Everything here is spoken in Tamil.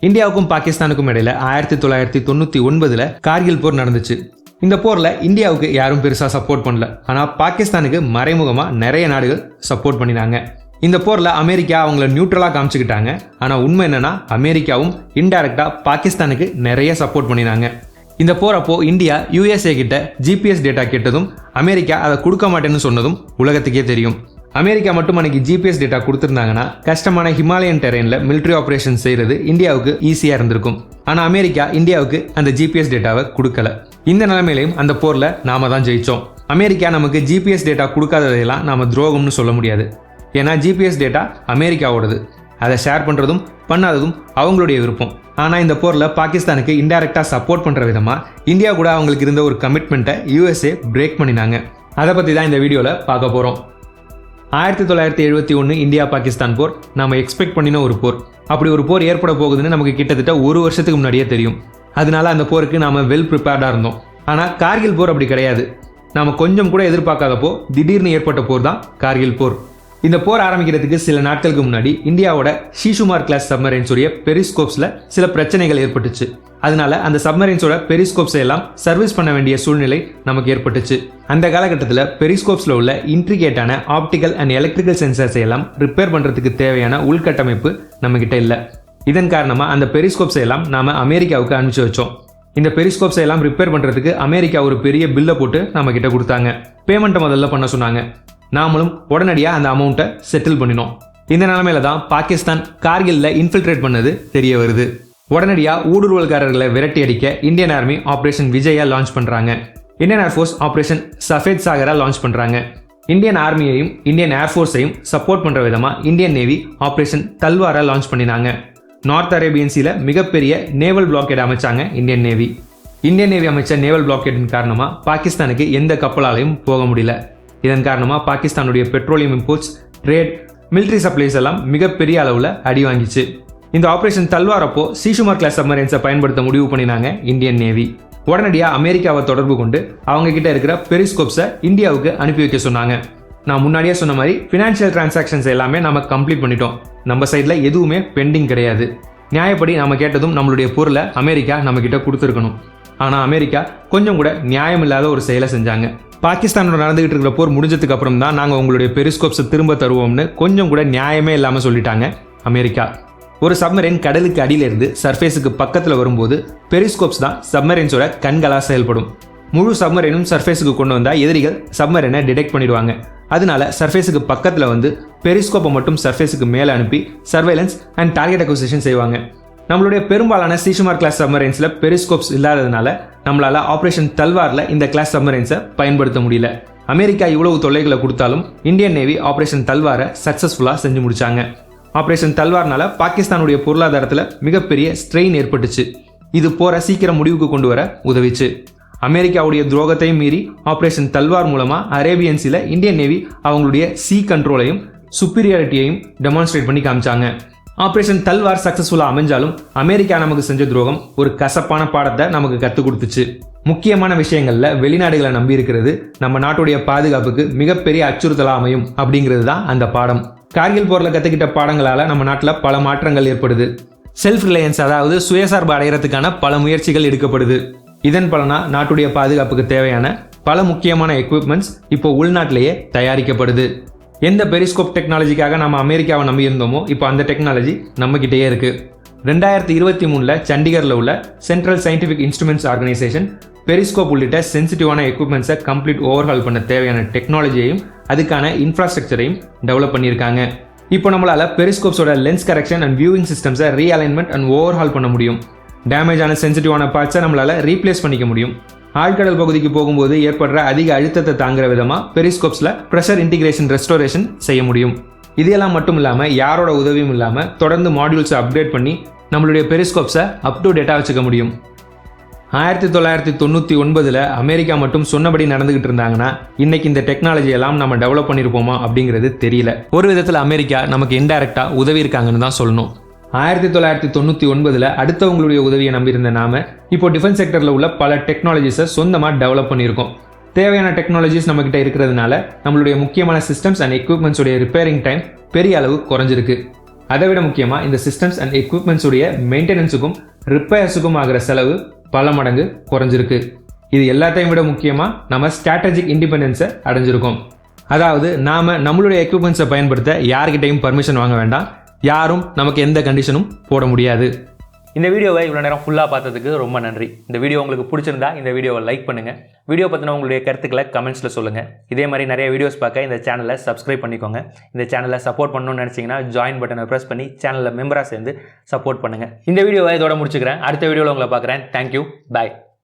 இந்தியாவுக்கும் பாகிஸ்தானுக்கும் இடையில 1999 கார்கில் போர் நடந்துச்சு. இந்த போர்ல இந்தியாவுக்கு யாரும் பெருசா சப்போர்ட் பண்ணல. ஆனா பாகிஸ்தானுக்கு மறைமுகமா நிறைய நாடுகள் சப்போர்ட் பண்ணினாங்க. இந்த போர்ல அமெரிக்கா அவங்கள நியூட்ரலா காமிச்சுக்கிட்டாங்க. ஆனா உண்மை என்னன்னா அமெரிக்காவும் இன்டைரக்டா பாகிஸ்தானுக்கு நிறைய சப்போர்ட் பண்ணினாங்க. இந்த போர் அப்போ இந்தியா USA கிட்ட GPS டேட்டா கேட்டதும் அமெரிக்கா அதை கொடுக்க மாட்டேன்னு சொன்னதும் உலகத்துக்கே தெரியும். அமெரிக்கா மட்டும் அன்னைக்கு GPS டேட்டா கொடுத்திருந்தாங்கன்னா கஷ்டமான ஹிமாலயன் டெரெயின்ல மிலிட்டரி ஆபரேஷன் செய்யறது இந்தியாவுக்கு ஈஸியா இருந்திருக்கும். ஆனா அமெரிக்கா இந்தியாவுக்கு அந்த GPS டேட்டாவை கொடுக்கல. இந்த நிலைமையிலையும் அந்த போர்ல நாம தான் ஜெயிச்சோம். அமெரிக்கா நமக்கு GPS டேட்டா கொடுக்காததையெல்லாம் நாம துரோகம்னு சொல்ல முடியாது. ஏன்னா GPS டேட்டா அமெரிக்காவோடது. அதை ஷேர் பண்றதும் பண்ணாததும் அவங்களுடைய விருப்பம். ஆனா இந்த போர்ல பாகிஸ்தானுக்கு இன்டைரக்டா சப்போர்ட் பண்ற விதமா இந்தியா கூட அவங்களுக்கு இருந்த ஒரு கமிட்மெண்ட்டை USA பிரேக் பண்ணினாங்க. அதை பத்தி தான் இந்த வீடியோல பார்க்க போறோம். 1971 இந்தியா பாகிஸ்தான் போர் நாம எக்ஸ்பெக்ட் பண்ணின ஒரு போர். அப்படி ஒரு போர் ஏற்பட போகுதுன்னு நமக்கு கிட்டத்தட்ட ஒரு வருஷத்துக்கு முன்னாடியே தெரியும். அதனால அந்த போருக்கு நாம வெல் ப்ரிப்பேர்டா இருந்தோம். ஆனா கார்கில் போர் அப்படி கிடையாது. நாம கொஞ்சம் கூட எதிர்பார்க்காதப்போ திடீர்னு ஏற்பட்ட போர் தான் கார்கில் போர். இந்த போர் ஆரம்பிக்கிறதுக்கு சில நாட்களுக்கு முன்னாடி இந்தியாவோட ஷீசுமார் கிளாஸ் சப்மரைன்ஸோட பெரிஸ்கோப்ஸ்ல சில பிரச்சனைகள் ஏற்பட்டுச்சு. அதனால அந்த சப்மரைன்ஸோட பெரிஸ்கோப்ஸை எல்லாம் சர்வீஸ் பண்ண வேண்டிய சூழ்நிலை நமக்கு ஏற்பட்டுச்சு. அந்த காலகட்டத்தில் பெரிஸ்கோப்ஸ்ல உள்ள இன்ட்ரிகேட்டான ஆப்டிக்கல் அண்ட் எலக்ட்ரிக்கல் சென்சர்ஸை எல்லாம் ரிப்பேர் பண்றதுக்கு தேவையான உள்கட்டமைப்பு நம்ம கிட்ட இல்ல. இதன் காரணமா அந்த பெரிஸ்கோப்ஸை எல்லாம் நாம அமெரிக்காவுக்கு அனுப்பிச்சு வச்சோம். இந்த பெரிஸ்கோப்ஸை எல்லாம் ரிப்பேர் பண்றதுக்கு அமெரிக்கா ஒரு பெரிய பில்லை போட்டு நம்ம கிட்ட கொடுத்தாங்க. பேமெண்ட்டை முதல்ல பண்ண சொன்னாங்க. நாமளும் உடனடியா அந்த அமௌண்ட்டை செட்டில் பண்ணினோம். இந்த நிலைமையில தான் பாகிஸ்தான் கார்கில்ல இன்ஃபில்ட்ரேட் பண்ணது தெரிய வருது. உடனடியா ஊடுருவல்காரர்களை விரட்டி அடிக்க Indian army operation Vijay launch பண்றாங்க. Indian air force operation Safed Sagar launch பண்றாங்க. இந்தியன் ஆர்மியையும் இந்தியன் ஏர்ஃபோர்ஸையும் சப்போர்ட் பண்ற விதமா Indian navy operation Talwar launch பண்ணினாங்க. நார்த் அரேபியன் சீல மிகப்பெரிய நேவல் பிளாக்கேட் அமைச்சாங்க இந்தியன் நேவி. இந்தியன் நேவி அமைச்ச நேவல் பிளாக்கேட்டின் காரணமா பாகிஸ்தானுக்கு எந்த கப்பலாலையும் போக முடியல. இதன் காரணமா பாகிஸ்தானுடைய petroleum imports, trade, military supplies எல்லாம் மிகப்பெரிய அளவுல அடி வாங்கிச்சு. இந்த ஆபரேஷன் தல்வார் அப்போ ஷீசுமார் கிளாஸ் சப்மரைன்ஸை பயன்படுத்த முடிவு பண்ணினாங்க இந்தியன் நேவி. உடனடியா அமெரிக்காவை தொடர்பு கொண்டு அவங்க கிட்ட இருக்கிற பெரிஸ்கோப்ஸை இந்தியாவுக்கு அனுப்பி வைக்க சொன்னாங்க. நான் முன்னாடியே சொன்ன மாதிரி பினான்சியல் டிரான்சாக்ஷன்ஸ் எல்லாமே நம்ம கம்ப்ளீட் பண்ணிட்டோம். நம்ம சைட்ல எதுவுமே பெண்டிங் கிடையாது. நியாயப்படி நாம கேட்டதும் நம்மளுடைய பொருளை அமெரிக்கா நம்ம கிட்ட கொடுத்துருக்கணும். ஆனா அமெரிக்கா கொஞ்சம் கூட நியாயம் இல்லாத ஒரு செயலை செஞ்சாங்க. பாகிஸ்தானோட நடந்துகிட்டு இருக்கிற போர் முடிஞ்சதுக்கு அப்புறம் தான் நாங்க உங்களுடைய பெரிஸ்கோப்ஸை திரும்ப தருவோம்னு கொஞ்சம் கூட நியாயமே இல்லாம சொல்லிட்டாங்க அமெரிக்கா. ஒரு சப்மரைன் கடலுக்கு அடியில இருந்து சர்ஃபேஸுக்கு பக்கத்துல வரும்போது பெரிஸ்கோப்ஸ் தான் சப்மரைன்ஸோட கண்களா செயல்படும். முழு சப்மரைனும் சர்ஃபேஸுக்கு கொண்டு வந்தா எதிரிகள் சப்மரைனை டிடெக்ட் பண்ணிடுவாங்க. அதனால சர்ஃபேஸுக்கு பக்கத்துல வந்து பெரிஸ்கோப்பை மட்டும் சர்ஃபேஸுக்கு மேல அனுப்பி சர்வேலன்ஸ் அண்ட் டார்கெட் அக்விசிஷன் செய்வாங்க. நம்மளுடைய பெரும்பாலான ஷீசுமார் கிளாஸ் சப்மரைன்ஸ்ல பெரிஸ்கோப்ஸ் இல்லாததுனால நம்மளால ஆபரேஷன் தல்வார்ல இந்த கிளாஸ் சப்மரைன்ஸை பயன்படுத்த முடியல. அமெரிக்கா இவ்வளவு தொல்லைகளை கொடுத்தாலும் இந்தியன் நேவி ஆபரேஷன் தல்வாரை சக்சஸ்ஃபுல்லா செஞ்சு முடிச்சாங்க. ஆபரேஷன் தல்வார்னால பாகிஸ்தானுடைய பொருளாதாரத்துல மிகப்பெரிய ஸ்ட்ரெயின் ஏற்பட்டுச்சு. இது போற சீக்கிரம் முடிவுக்கு கொண்டு வர உதவிச்சு. அமெரிக்காவுடைய துரோகத்தையும் மீறி ஆபரேஷன் தல்வார் மூலமா அரேபியன் சீல இந்தியன் நேவி அவங்களுடைய சீ கண்ட்ரோலையும் சுப்பீரியாரிட்டியையும் டெமான்ஸ்ட்ரேட் பண்ணி காமிச்சாங்க. ஆபரேஷன் தல்வார் சக்சஸ்ஃபுல்லா அமைஞ்சாலும் அமெரிக்கா நமக்கு செஞ்ச துரோகம் ஒரு கசப்பான பாடத்தை நமக்கு கற்றுக் கொடுத்துச்சு. முக்கியமான விஷயங்கள்ல வெளிநாடுகளை நம்பி இருக்கிறது நம்ம நாட்டுடைய பாதுகாப்புக்கு மிகப்பெரிய அச்சுறுத்தலா அமையும் அப்படிங்கிறது தான் அந்த பாடம். கார்கில் போர்ல கத்துக்கிட்ட பாடங்களால நம்ம நாட்டில் பல மாற்றங்கள் ஏற்படுது. செல்ஃப் ரிலையன்ஸ், அதாவது சுயசார்பு அடைகிறதுக்கான பல முயற்சிகள் எடுக்கப்படுது. இதன் பலனா நாட்டுடைய பாதுகாப்புக்கு தேவையான பல முக்கியமான எக்யூப்மெண்ட்ஸ் இப்போ உள்நாட்டிலேயே தயாரிக்கப்படுது. எந்த பெரிஸ்கோப் டெக்னாலஜிக்காக நம்ம அமெரிக்காவை நம்பி இருந்தோமோ இப்போ அந்த டெக்னாலஜி நம்ம கிட்டேயே இருக்கு. 2023 சண்டிகர்ல உள்ள central scientific instruments organisation periscope உள்ளிட்ட சென்சிட்டிவான எக்யூப்மெண்ட்ஸை கம்ப்ளீட் ஓவர்ஹால் பண்ண தேவையான டெக்னாலஜியையும் அதுக்கான இன்ஃப்ராஸ்ட்ரக்சரையும் டெவலப் பண்ணியிருக்காங்க. இப்போ நம்மளால பெரிஸ்கோப்ஸோட லென்ஸ் கரெக்ஷன் அண்ட் வியூவிங் சிஸ்டம்ஸை ரீஅலைன்மெண்ட் அண்ட் ஓவர்ஹால் பண்ண முடியும். டேமேஜ் ஆன சென்சிட்டிவான பார்ட்ஸை நம்மளால ரீப்ளேஸ் பண்ணிக்க முடியும். ஆழ்கடல் பகுதிக்கு போகும்போது ஏற்படுற அதிக அழுத்தத்தை தாங்குற விதமா பெரிஸ்கோப்ஸ்ல பிரஷர் இன்டிகிரேஷன் ரெஸ்டோரேஷன் செய்ய முடியும். இதெல்லாம் மட்டும் இல்லாம யாரோட உதவியும் இல்லாம தொடர்ந்து மாடியூல்ஸை அப்டேட் பண்ணி நம்மளுடைய பெரிஸ்கோப்ஸை அப் டு டேட்டா வச்சுக்க முடியும். 1999 அமெரிக்கா மட்டும் சொன்னபடி நடந்துகிட்டு இருந்தாங்கன்னா இன்னைக்கு இந்த டெக்னாலஜி எல்லாம் நம்ம டெவலப் பண்ணிருப்போமா அப்படிங்கிறது தெரியல. ஒரு விதத்துல அமெரிக்கா நமக்கு இன்டைரக்டா உதவி இருக்காங்கன்னு தான் சொல்லணும். 1999 அடுத்தவங்களுடைய உதவியை நம்பியிருந்த நாம இப்போ டிஃபென்ஸ் செக்டர்ல உள்ள பல டெக்னாலஜிஸை சொந்தமா டெவலப் பண்ணியிருக்கோம். தேவையான டெக்னாலஜிஸ் நம்ம கிட்ட இருக்கிறதுனால நம்மளுடைய முக்கியமான சிஸ்டம்ஸ் அண்ட் எக்யூப்மெண்ட்ஸோடைய ரிப்பேரிங் டைம் பெரிய அளவு குறைஞ்சிருக்கு. அதை விட முக்கியமாக இந்த சிஸ்டம்ஸ் அண்ட் எக்யூப்மெண்ட்ஸ் உடைய மெயின்டெனன்ஸுக்கும் ரிப்பேர்ஸுக்கும் ஆகிற செலவு பல மடங்கு குறைஞ்சிருக்கு. இது எல்லாத்தையும் விட முக்கியமாக நம்ம ஸ்ட்ராட்டஜிக் இண்டிபெண்டன்ஸை அடைஞ்சிருக்கோம். அதாவது நாம் நம்மளுடைய எக்யூப்மெண்ட்ஸை பயன்படுத்த யார்கிட்டையும் பர்மிஷன் வாங்க வேண்டாம், யாரும் நமக்கு எந்த கண்டிஷனும் போட முடியாது. இந்த வீடியோவை இவ்வளோ நேரம் ஃபுல்லாக பார்த்ததுக்கு ரொம்ப நன்றி. இந்த வீடியோ உங்களுக்கு பிடிச்சிருந்தா இந்த வீடியோவை லைக் பண்ணுங்கள். வீடியோ பற்றின உங்களுடைய கருத்துக்களை கமெண்ட்ஸில் சொல்லுங்கள். இதே மாதிரி நிறைய வீடியோஸ் பார்க்க இந்த சேனலை சப்ஸ்கிரைப் பண்ணிக்கோங்க. இந்த சேனலை சப்போர்ட் பண்ணணும்னு நினச்சிங்கன்னா ஜாயின் பட்டனை ப்ரெஸ் பண்ணி சேனலில் மெம்பராக சேர்ந்து சப்போர்ட் பண்ணுங்கள். இந்த வீடியோவை இதோட முடிச்சுக்கிறேன். அடுத்த வீடியோவில் உங்களை பார்க்குறேன். தேங்க்யூ, பாய்.